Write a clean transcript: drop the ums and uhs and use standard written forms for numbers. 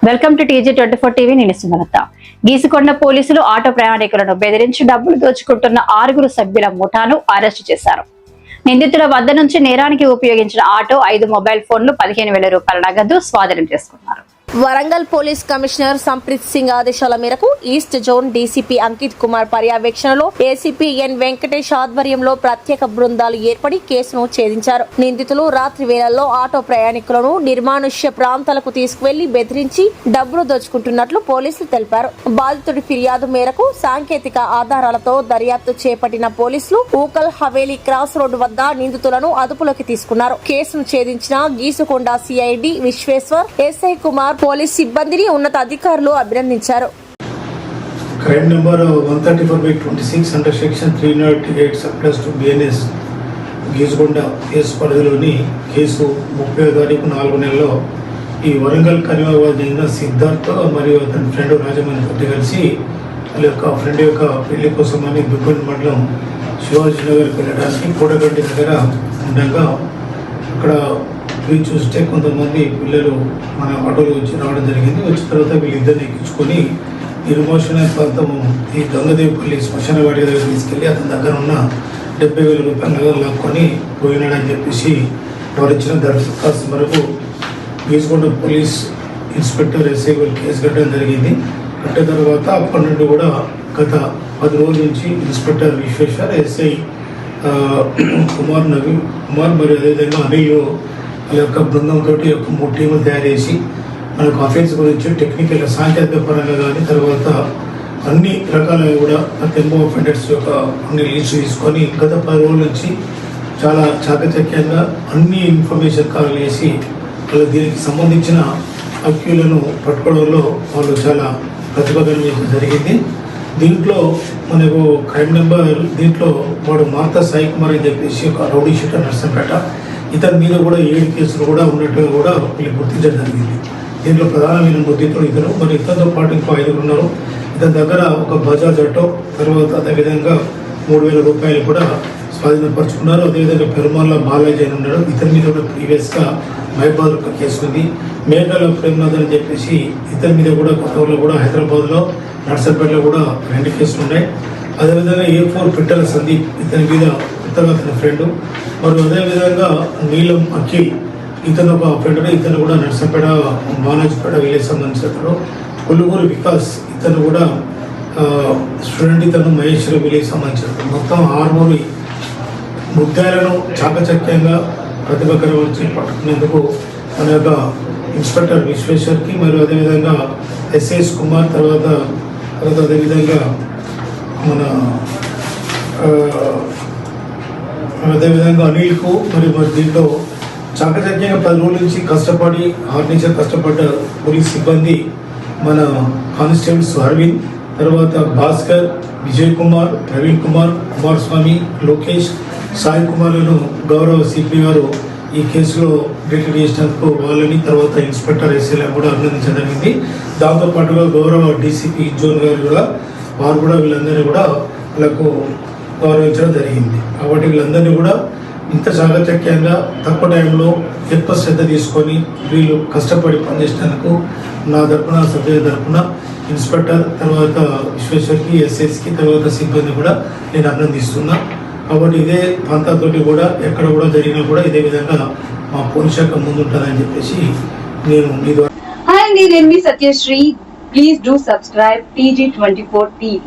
Welcome to TG24 TV. నేను సుమలత. గీసుకొండ పోలీసులు auto ప్రయాణికులను బెదిరించి డబ్బులు దోచుకుంటున్న 6 సభ్యుల ముఠాను అరెస్టు చేశారు. నిందితుల వద్ద నుంచి నేరానికి ఉపయోగించిన ఆటో, 5 మొబైల్ ఫోన్లు, 15,000 రూపాయల నగదు స్వాధీనం చేసుకున్నారు. వరంగల్ పోలీస్ కమిషనర్ సంప్రీత్ సింగ్ ఆదేశాల మేరకు east zone DCP Ankit Kumar పర్యవేక్షణలో ఏసీపీ ఎన్ వెంకటేష్ ఆధ్వర్యంలో ప్రత్యేక బృందాలు ఏర్పడి కేసును ఛేదించారు. నిందితులు రాత్రి వేళల్లో ఆటో ప్రయాణికులను నిర్మానుష్య ప్రాంతాలకు తీసుకువెళ్లి బెదిరించి డబ్బులు దోచుకుంటున్నట్లు పోలీసులు తెలిపారు. బాధితుడి ఫిర్యాదు మేరకు సాంకేతిక ఆధారాలతో దర్యాప్తు చేపట్టిన పోలీసులు ఊకల్ హవేలీ క్రాస్ రోడ్డు వద్ద నిందితులను అదుపులోకి తీసుకున్నారు. కేసును ఛేదించిన Geesukonda CID Vishweshwar, SI Kumar, police సిబ్బందిని ఉన్నత అధికారులు అభినందించారు. Crime number 134/26 under section 308 subclass 2 BNS Geesukonda case పరిధిలోని కేసు 30వ తారీఖు 4 నెలలో ఈ వరంగల్ కరీమాబాద్ చెందిన సిద్ధార్థ్ మరియు అతని ఫ్రెండ్ రాజమణి కలిసి వాళ్ళ యొక్క ఫ్రెండ్ యొక్క పెళ్లి కోసమని దుగ్గొండ మండలం శివాజీ నగర్కి వెళ్ళడానికి కోటగడ్డి దగ్గర ఉండగా అక్కడ పోయి చూస్తే కొంతమంది పిల్లలు మన ఆటోలో రావడం జరిగింది. వచ్చిన తర్వాత వీళ్ళిద్దరిని ఎక్కించుకొని నిర్మోషణ ప్రాంతము ఈ గంగదేవిపల్లి శ్మశాన వాటి దగ్గర తీసుకెళ్ళి అతని దగ్గర ఉన్న 70,000 రూపాయల నగదు లాక్కొని పోయినాడని చెప్పేసి వారు ఇచ్చిన దరఖాస్తు మేరకు Geesukonda police inspector SI case కట్టడం జరిగింది. కట్టిన తర్వాత అప్పటి నుండి కూడా గత 10 రోజుల నుంచి ఇన్స్పెక్టర్ విశ్వేశ్వర్, ఎస్ఐ కుమార్ మరియు అదేవిధంగా అనిల్ వాళ్ళ యొక్క బృందంతో 3 టీములు తయారు చేసి మనకు అఫెన్స్ గురించి టెక్నికల్ సాంకేతిక పరంగా కానీ తర్వాత అన్ని రకాలుగా కూడా టెంపో అఫెండర్స్ యొక్క అన్ని లిస్ట్ తీసుకొని గత 10 రోజుల నుంచి చాలా చాకచక్యంగా అన్ని ఇన్ఫర్మేషన్ కలెక్ట్ చేసి వాళ్ళు దీనికి సంబంధించిన అక్యూలను పట్టుకోవడంలో వాళ్ళు చాలా ప్రతిభ జరిగింది. దీంట్లో మనకు క్రైమ్ నెంబర్ దీంట్లో వాడు మార్తా సాయి కుమార్ అని చెప్పేసి ఒక రౌడీ షీటర్ నర్సంపేట, ఇతని మీద కూడా 7 కేసులు కూడా ఉన్నట్టుగా కూడా వీళ్ళు గుర్తించడం జరిగింది. దీంట్లో ప్రధానమైన ముద్దితుడు ఇతను, మరి ఇతనితో పాటు ఇంకో 5 ఉన్నారు. ఇతని దగ్గర ఒక బజాజ్ ఆటో, తర్వాత అదేవిధంగా 3,000 రూపాయలు కూడా స్వాధీనపరుచుకున్నారు. అదేవిధంగా పెరుమాళ్ళ బాలాజీ అని ఉన్నాడు. ఇతని మీద కూడా ప్రీవియస్గా మహబాద్ ఒక కేసు ఉంది. మేఘాల ప్రేమనాథ్ అని చెప్పేసి ఇతని మీద కూడా గతంలో కూడా హైదరాబాద్లో నర్సంపేటలో కూడా 2 కేసులు ఉన్నాయి. అదేవిధంగా A4 పిట్టల సందీప్, ఇతని మీద కొత్తగా అతని ఫ్రెండ్, మరియు అదేవిధంగా నీలం అఖిల్, ఇతను ఒక ఫ్రెండ్, ఇతను కూడా నర్సంపేట బాలాజీపేట విలేజ్ సంబంధించిన కొలుగూరు వికాస్, ఇతను కూడా స్టూడెంట్, ఇతను మహేశ్వర విలేజ్ సంబంధించిన మొత్తం 6 ముద్దాలను చాకచక్యంగా ప్రతిభకరించి పట్టుకునేందుకు మన యొక్క ఇన్స్పెక్టర్ విశ్వేశ్వర్కి మరియు అదేవిధంగా ఎస్ఎస్ కుమార్ తర్వాత అదేవిధంగా మన అదేవిధంగా అనిల్కు మరి దీంట్లో చాకచక్యంగా 10 రోజుల నుంచి కష్టపడి కష్టపడ్డ పోలీస్ సిబ్బంది మన కానిస్టేబుల్స్ అరవింద్, తర్వాత భాస్కర్, విజయ్ కుమార్, ప్రవీణ్ కుమార్, కుమారస్వామి, లోకేష్, సాయి కుమార్లను గౌరవ సిపి గారు ఈ కేసులో డిటెక్ట్ చేసినందుకు వాళ్ళని తర్వాత ఇన్స్పెక్టర్ ఎస్ఐలను కూడా అభినందించడం జరిగింది. దాంతోపాటుగా గౌరవ డీసీపీ జోన్ గారు కూడా వారు కూడా వీళ్ళందరినీ కూడా వాళ్ళకు గౌరవించడం జరిగింది. కాబట్టి వీళ్ళందరినీ కూడా ఇంత చాకచక్యంగా తక్కువ టైంలో ఎక్కువ శ్రద్ధ తీసుకొని వీళ్ళు కష్టపడి పనిచేసినందుకు నా తరఫున సభ్యుల తరఫున ఇన్స్పెక్టర్ తర్వాత విశ్వేశ్వర్కి, ఎస్ఎస్కి తర్వాత సిబ్బంది కూడా నేను అభినందిస్తున్నా. కాబట్టి ఇదే ప్రాంతాలతోటి కూడా ఎక్కడ కూడా జరిగినా కూడా ఇదే విధంగా మా పోలీస్ శాఖ ముందుంటుందని చెప్పేసి నేను మీ ద్వారా. హాయ్ అండి, నేను మీ Satyasri. Please do subscribe TG24 TV.